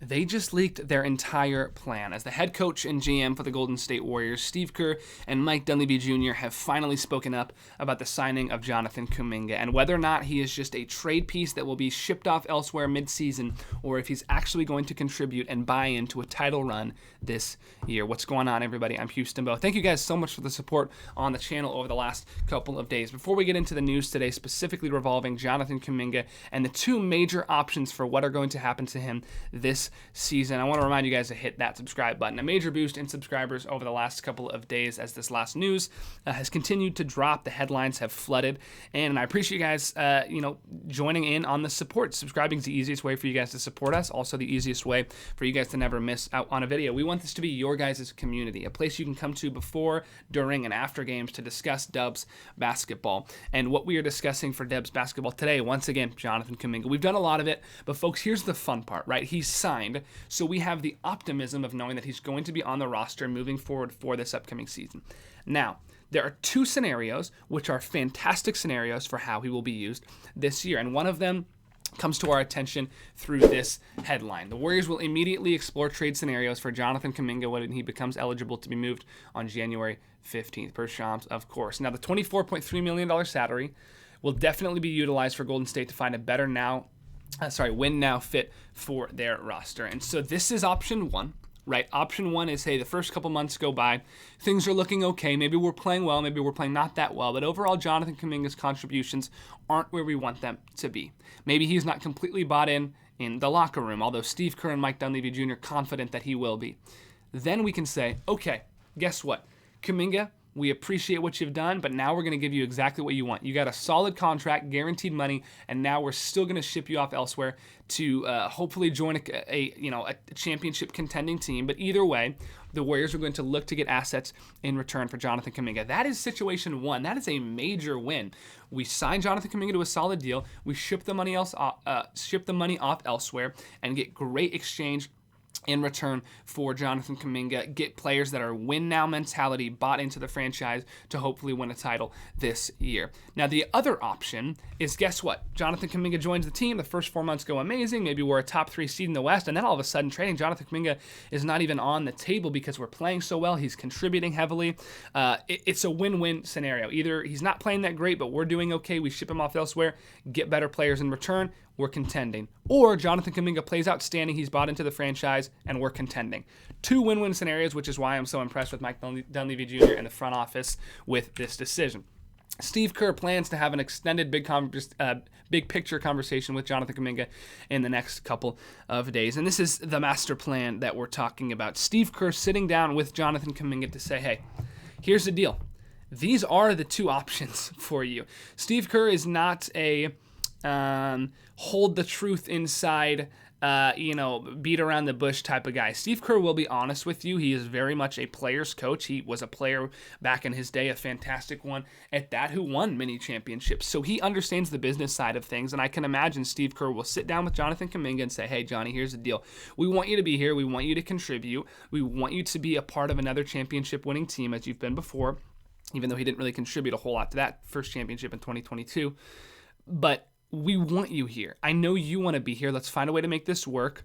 They just leaked their entire plan. As the head coach and GM for the Golden State Warriors, Steve Kerr and Mike Dunleavy Jr. have finally spoken up about the signing of Jonathan Kuminga and whether or not he is just a trade piece that will be shipped off elsewhere mid-season or if he's actually going to contribute and buy into a title run this year. What's going on, everybody? I'm Houston Bo. Thank you guys so much for the support on the channel over the last couple of days. Before we get into the news today, specifically revolving Jonathan Kuminga and the two major options for what are going to happen to him this season, I want to remind you guys to hit that subscribe button. A major boost in subscribers over the last couple of days as this last news has continued to drop. The headlines have flooded, and I appreciate you guys joining in on the support. Subscribing is the easiest way for you guys to support us, also the easiest way for you guys to never miss out on a video. We want this to be your guys' community, a place you can come to before, during, and after games to discuss Dubs basketball. And what we are discussing for Dubs basketball today, once again, Jonathan Kuminga. We've done a lot of it, but folks, here's the fun part, right? He's signed, so we have the optimism of knowing that he's going to be on the roster moving forward for this upcoming season. Now, there are two scenarios, which are fantastic scenarios for how he will be used this year, and one of them comes to our attention through this headline. The Warriors will immediately explore trade scenarios for Jonathan Kuminga when he becomes eligible to be moved on January 15th, per Shams, of course. Now, the $24.3 million salary will definitely be utilized for Golden State to find a better win now fit for their roster. And so this is option one, right? Option one is, hey, the first couple months go by, things are looking okay, maybe we're playing well, maybe we're playing not that well, but overall Jonathan Kuminga's contributions aren't where we want them to be. Maybe he's not completely bought in the locker room, although Steve Kerr and Mike Dunleavy Jr. confident that he will be. Then we can say, okay, guess what? Kuminga, we appreciate what you've done, but now we're going to give you exactly what you want. You got a solid contract, guaranteed money, and now we're still going to ship you off elsewhere to hopefully join a championship contending team. But either way, the Warriors are going to look to get assets in return for Jonathan Kuminga. That is situation one. That is a major win. We sign Jonathan Kuminga to a solid deal. We ship the money off elsewhere and get great exchange in return for Jonathan Kuminga, get players that are win-now mentality bought into the franchise to hopefully win a title this year. Now, the other option is, guess what? Jonathan Kuminga joins the team. The first 4 months go amazing. Maybe we're a top 3 seed in the West, and then all of a sudden trading Jonathan Kuminga is not even on the table because we're playing so well. He's contributing heavily. It's a win-win scenario. Either he's not playing that great, but we're doing okay. We ship him off elsewhere, get better players in return, we're contending. Or Jonathan Kuminga plays outstanding, he's bought into the franchise, and we're contending. Two win-win scenarios, which is why I'm so impressed with Mike Dunleavy Jr. and the front office with this decision. Steve Kerr plans to have an extended big picture conversation with Jonathan Kuminga in the next couple of days. And this is the master plan that we're talking about. Steve Kerr sitting down with Jonathan Kuminga to say, hey, here's the deal. These are the two options for you. Steve Kerr is not a hold the truth inside, beat around the bush type of guy. Steve Kerr will be honest with you. He is very much a player's coach. He was a player back in his day, a fantastic one at that, who won many championships. So he understands the business side of things, and I can imagine Steve Kerr will sit down with Jonathan Kuminga and say, hey, Johnny, here's the deal. We want you to be here. We want you to contribute. We want you to be a part of another championship-winning team as you've been before, even though he didn't really contribute a whole lot to that first championship in 2022. But we want you here. I know you want to be here. Let's find a way to make this work.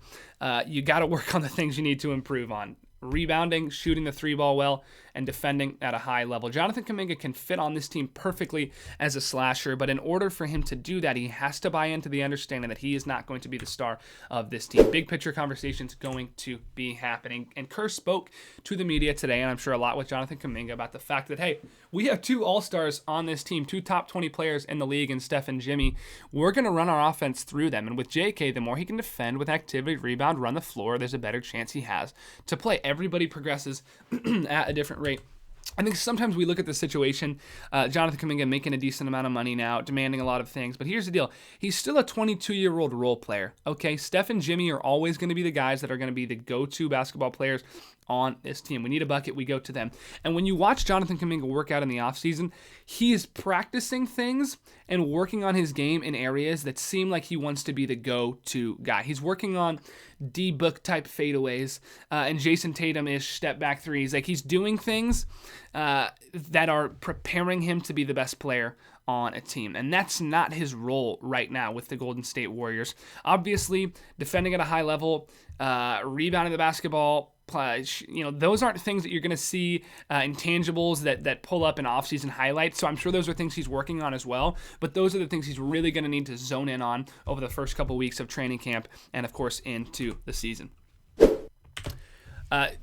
You got to work on the things you need to improve on. Rebounding, shooting the three ball well, and defending at a high level. Jonathan Kuminga can fit on this team perfectly as a slasher, but in order for him to do that, he has to buy into the understanding that he is not going to be the star of this team. Big picture conversations going to be happening. And Kerr spoke to the media today, and I'm sure a lot with Jonathan Kuminga, about the fact that, hey, we have two all-stars on this team, two top 20 players in the league, and Steph and Jimmy. We're going to run our offense through them. And with JK, the more he can defend with activity, rebound, run the floor, there's a better chance he has to play. Everybody progresses at a different rate. I think sometimes we look at the situation, Jonathan Kuminga making a decent amount of money now, demanding a lot of things, but here's the deal. He's still a 22-year-old role player, okay? Steph and Jimmy are always going to be the guys that are going to be the go-to basketball players on this team. We need a bucket, we go to them. And when you watch Jonathan Kuminga work out in the offseason, he is practicing things and working on his game in areas that seem like he wants to be the go-to guy. He's working on D-book type fadeaways and Jason Tatum-ish step-back threes. Like, he's doing things that are preparing him to be the best player on a team. And that's not his role right now with the Golden State Warriors. Obviously, defending at a high level, rebounding the basketball, those aren't things that you're going to see intangibles that pull up in offseason highlights. So I'm sure those are things he's working on as well. But those are the things he's really going to need to zone in on over the first couple weeks of training camp and, of course, into the season.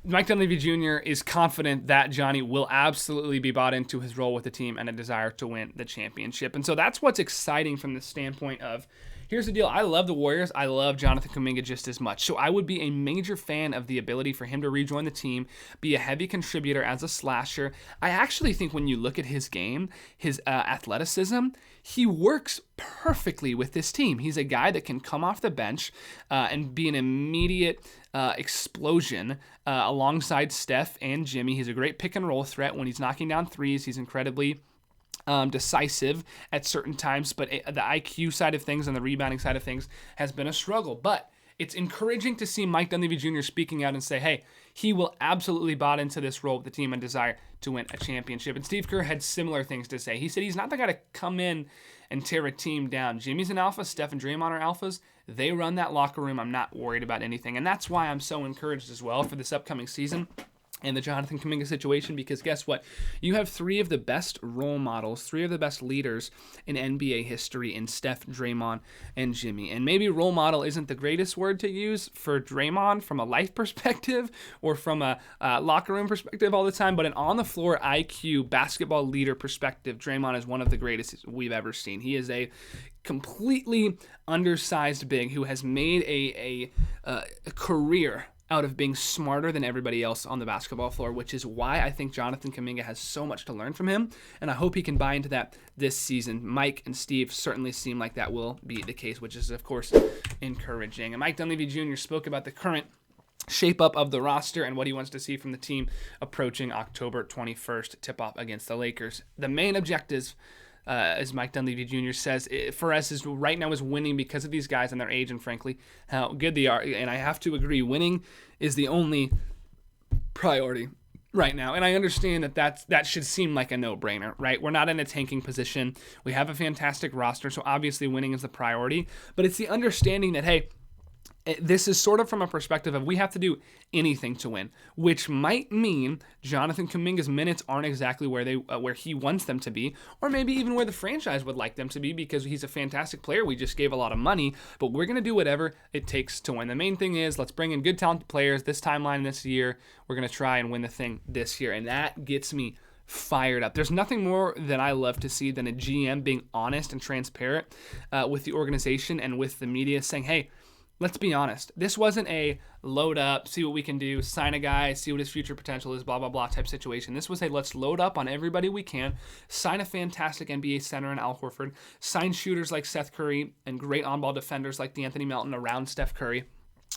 Mike Dunleavy Jr. is confident that Johnny will absolutely be bought into his role with the team and a desire to win the championship. And so that's what's exciting from the standpoint of, here's the deal. I love the Warriors. I love Jonathan Kuminga just as much. So I would be a major fan of the ability for him to rejoin the team, be a heavy contributor as a slasher. I actually think when you look at his game, his athleticism, he works perfectly with this team. He's a guy that can come off the bench and be an immediate explosion alongside Steph and Jimmy. He's a great pick and roll threat when he's knocking down threes. He's incredibly decisive at certain times, but the IQ side of things and the rebounding side of things has been a struggle. But it's encouraging to see Mike Dunleavy Jr. speaking out and say, hey, he will absolutely bought into this role with the team and desire to win a championship. And Steve Kerr had similar things to say. He said he's not the guy to come in and tear a team down. Jimmy's an alpha. Steph and Draymond are alphas. They run that locker room. I'm not worried about anything. And that's why I'm so encouraged as well for this upcoming season and the Jonathan Kuminga situation, because guess what? You have three of the best role models, three of the best leaders in NBA history in Steph, Draymond, and Jimmy. And maybe role model isn't the greatest word to use for Draymond from a life perspective or from a locker room perspective all the time, but an on-the-floor IQ basketball leader perspective, Draymond is one of the greatest we've ever seen. He is a completely undersized big who has made a career out of being smarter than everybody else on the basketball floor, which is why I think Jonathan Kuminga has so much to learn from him, and I hope he can buy into that this season. Mike and Steve certainly seem like that will be the case, which is, of course, encouraging. And Mike Dunleavy Jr. spoke about the current shape up of the roster and what he wants to see from the team approaching October 21st tip-off against the Lakers. The main objectives, as Mike Dunleavy Jr. says, for us is right now is winning because of these guys and their age and, frankly, how good they are. And I have to agree, winning is the only priority right now. And I understand that should seem like a no-brainer, right? We're not in a tanking position. We have a fantastic roster, so obviously winning is the priority. But it's the understanding that, hey, this is sort of from a perspective of we have to do anything to win, which might mean Jonathan Kuminga's minutes aren't exactly where he wants them to be, or maybe even where the franchise would like them to be because he's a fantastic player. We just gave a lot of money, but we're going to do whatever it takes to win. The main thing is let's bring in good talented players this timeline this year. We're going to try and win the thing this year, and that gets me fired up. There's nothing more that I love to see than a GM being honest and transparent with the organization and with the media, saying, hey, let's be honest. This wasn't a load up, see what we can do, sign a guy, see what his future potential is, blah, blah, blah type situation. This was a let's load up on everybody we can, sign a fantastic NBA center in Al Horford, sign shooters like Seth Curry and great on-ball defenders like D'Anthony Melton around Steph Curry.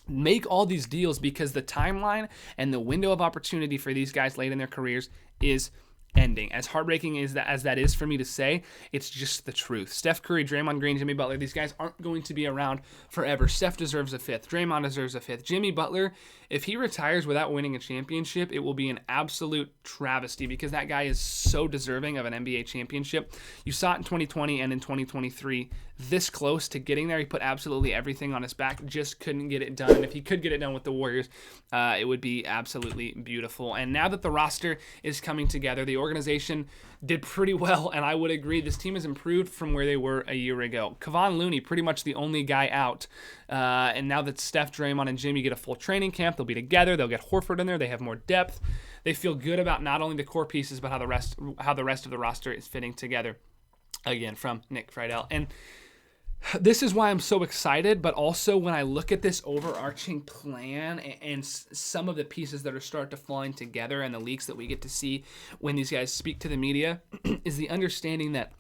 Make all these deals because the timeline and the window of opportunity for these guys late in their careers is ending. As heartbreaking as that is for me to say, it's just the truth. Steph Curry, Draymond Green, Jimmy Butler, these guys aren't going to be around forever. Steph deserves a fifth. Draymond deserves a fifth. Jimmy Butler, if he retires without winning a championship, it will be an absolute travesty because that guy is so deserving of an NBA championship. You saw it in 2020 and in 2023. This close to getting there, he put absolutely everything on his back, just couldn't get it done. And if he could get it done with the Warriors, it would be absolutely beautiful. And now that the roster is coming together, the organization did pretty well, and I would agree this team has improved from where they were a year ago. Kevon Looney, pretty much the only guy out, and now that Steph, Draymond, and Jimmy get a full training camp, they'll be together, they'll get Horford in there, they have more depth. They feel good about not only the core pieces, but how the rest of the roster is fitting together. Again, from Nick Friedel. And this is why I'm so excited, but also when I look at this overarching plan and some of the pieces that are starting to falling together and the leaks that we get to see when these guys speak to the media is the understanding that,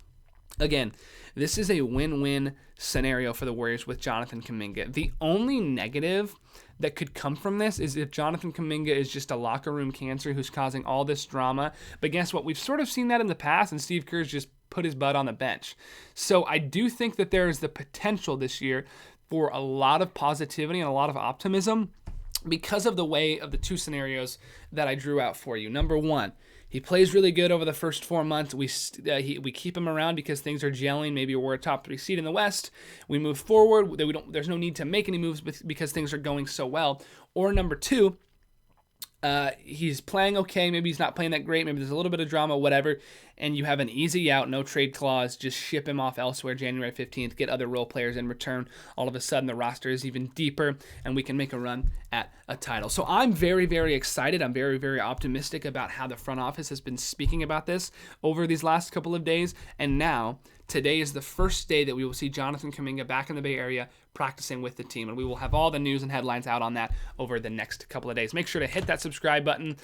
again, this is a win-win scenario for the Warriors with Jonathan Kuminga. The only negative that could come from this is if Jonathan Kuminga is just a locker room cancer who's causing all this drama. But guess what? We've sort of seen that in the past, and Steve Kerr's just put his butt on the bench. So I do think that there is the potential this year for a lot of positivity and a lot of optimism because of the way of the two scenarios that I drew out for you. Number one, he plays really good over the first 4 months. We keep him around because things are gelling. Maybe we're a top 3 seed in the West. We move forward. There's no need to make any moves because things are going so well. Or number two, he's playing okay. Maybe he's not playing that great. Maybe there's a little bit of drama, whatever. And you have an easy out, no trade clause. Just ship him off elsewhere January 15th. Get other role players in return. All of a sudden, the roster is even deeper, and we can make a run at a title. So I'm very, very excited. I'm very, very optimistic about how the front office has been speaking about this over these last couple of days. And now, today is the first day that we will see Jonathan Kuminga back in the Bay Area practicing with the team, and we will have all the news and headlines out on that over the next couple of days. Make sure to hit that subscribe button.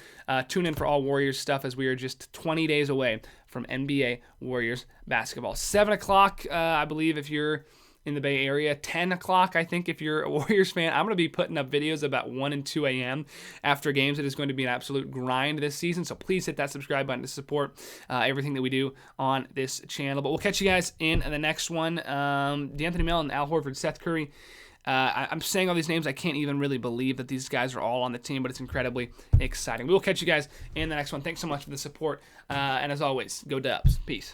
Tune in for all Warriors stuff as we are just 20 days away from NBA Warriors basketball. 7 o'clock, I believe, if you're in the Bay Area. 10 o'clock, I think, if you're a Warriors fan. I'm going to be putting up videos about 1 and 2 a.m. after games. It is going to be an absolute grind this season, so please hit that subscribe button to support everything that we do on this channel. But we'll catch you guys in the next one. D'Anthony Melton, Al Horford, Seth Curry. I'm saying all these names. I can't even really believe that these guys are all on the team, but it's incredibly exciting. We will catch you guys in the next one. Thanks so much for the support. And as always, go Dubs. Peace.